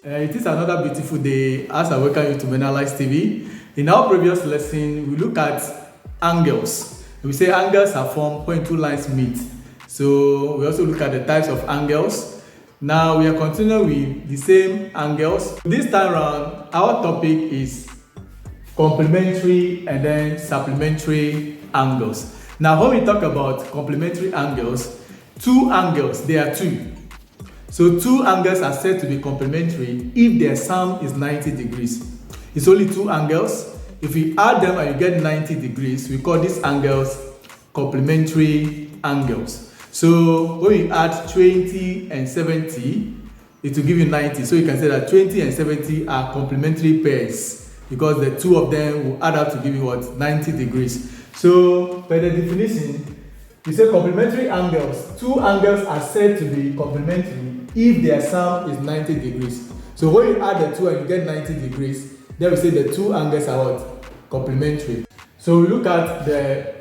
It is another beautiful day as I welcome you to Menalights TV. In our previous lesson, we look at angles. We say angles are formed when two lines meet. So we also look at the types of angles. Now we are continuing with the same angles. This time around, our topic is complementary and then supplementary angles. Now when we talk about complementary angles, two angles, there are two. So two angles are said to be complementary if their sum is 90 degrees. It's only two angles. If we add them and you get 90 degrees, we call these angles complementary angles. So when we add 20 and 70, it will give you 90. So you can say that 20 and 70 are complementary pairs because the two of them will add up to give you what? 90 degrees. So by the definition, we say complementary angles. Two angles are said to be complementary if their sum is 90 degrees. So when you add the two and you get 90 degrees, then we say the two angles are what? Complementary. So we look at the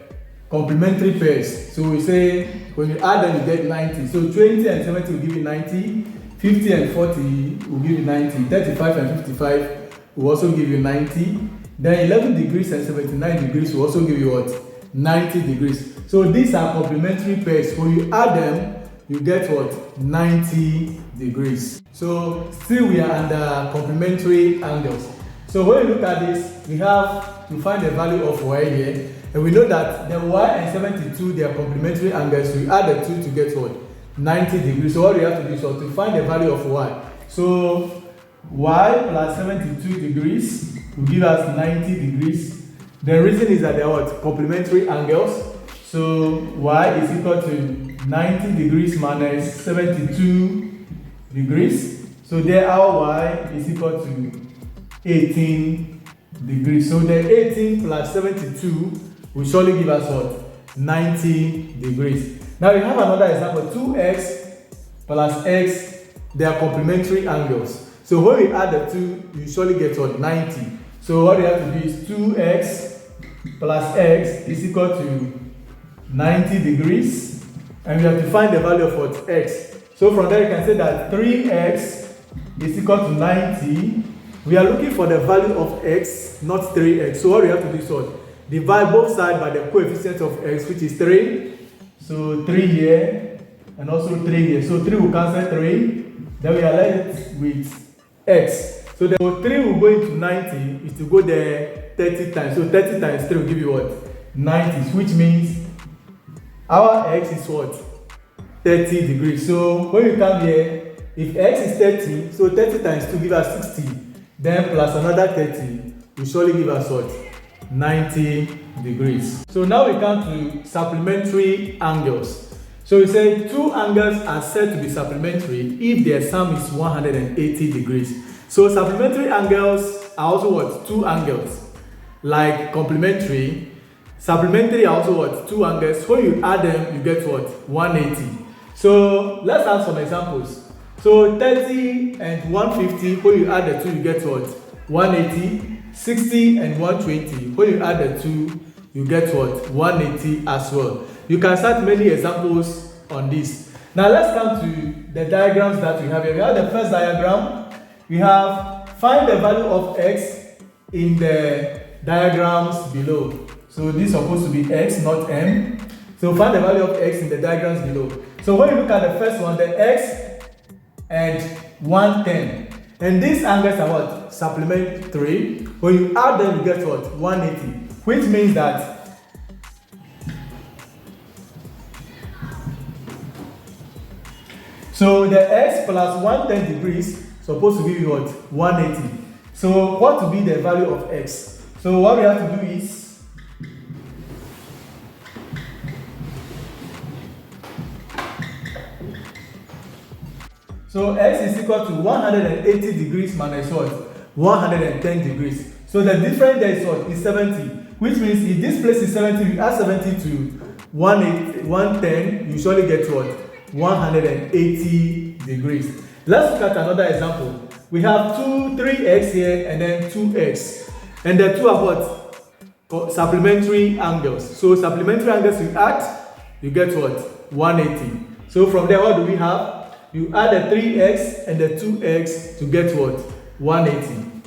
complementary pairs. So we say when you add them you get 90. So 20 and 70 will give you 90, 50 and 40 will give you 90, 35 and 55 will also give you 90. Then 11 degrees and 79 degrees will also give you what? 90 degrees. So these are complementary pairs. When you add them, you get what? 90 degrees. So still we are under complementary angles. So when you look at this, we have to find the value of y here. And we know that the y and 72, they are complementary angles. So we add the two to get what? 90 degrees. So what we have to do is to find the value of y. So y plus 72 degrees will give us 90 degrees. The reason is that they are what? Complementary angles. So y is equal to 90 degrees minus 72 degrees. So there our y is equal to 18 degrees. So the 18 plus 72 will surely give us what? 90 degrees. Now we have another example. 2x plus x, they are complementary angles. So when we add the two, you surely get what? 90. So what we have to do is 2x plus x is equal to 90 degrees. And we have to find the value of what? X. So from there you can say that 3x is equal to 90. We are looking for the value of x, not 3x. So what we have to do is what? Divide both sides by the coefficient of x, which is 3. So 3 here and also 3 here. So 3 will cancel 3. Then we are left with x. So the 3 will go into 90 is to go there 30 times. So 30 times 3 will give you what? 90, which means our x is what? 30 degrees. So when you come here, if x is 30, so 30 times 2 give us 60. Then plus another 30 will surely give us what? 90 degrees. So now we come to supplementary angles. So we say two angles are said to be supplementary if their sum is 180 degrees. So supplementary angles are also what? Two angles. Like complementary, supplementary are also what? Two angles. When you add them, you get what? 180. So let's have some examples. So 30 and 150, when you add the two, you get what? 180. 60 and 120, when you add the two, you get what? 180 as well. You can start many examples on this. Now let's come to the diagrams that we have here. We have the first diagram. We have find the value of x in the diagrams below. So this is supposed to be x, not m. So find the value of x in the diagrams below. So when you look at the first one, the x and 110. And these angles are what? Supplementary. When you add them, you get what? 180. Which means that so the x plus 110 degrees supposed to give you what? 180. So what will be the value of x? So what we have to do is so x is equal to 180 degrees minus what? 110 degrees. So the difference there is what? Is 70. Which means if this place is 70, we add 70 to 110, you surely get what? 180 degrees. Let's look at another example. We have 3x here and then 2x. And the two are what? Supplementary angles. So supplementary angles you add, you get what? 180. So from there, what do we have? you add the 3x and the 2x to get what? 180.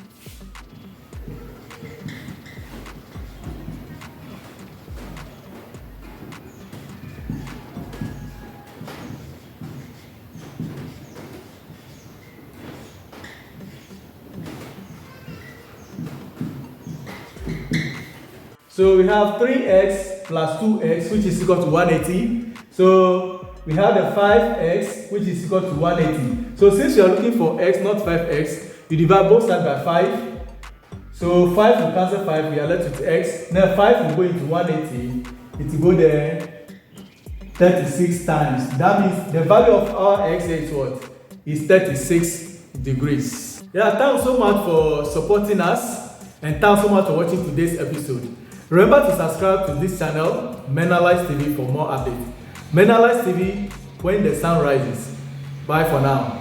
So we have 3x plus 2x, which is equal to 180. So we have the 5x, which is equal to 180. So since you are looking for x, not 5x, you divide both sides by 5. So 5 will cancel 5, we are left with x. Now 5 will go into 180. It will go there 36 times. That means the value of our x is what? Is 36 degrees. Yeah, thanks so much for supporting us, and thanks so much for watching today's episode. Remember to subscribe to this channel, Menalights TV, for more updates. Menalights TV, when the sun rises. Bye for now.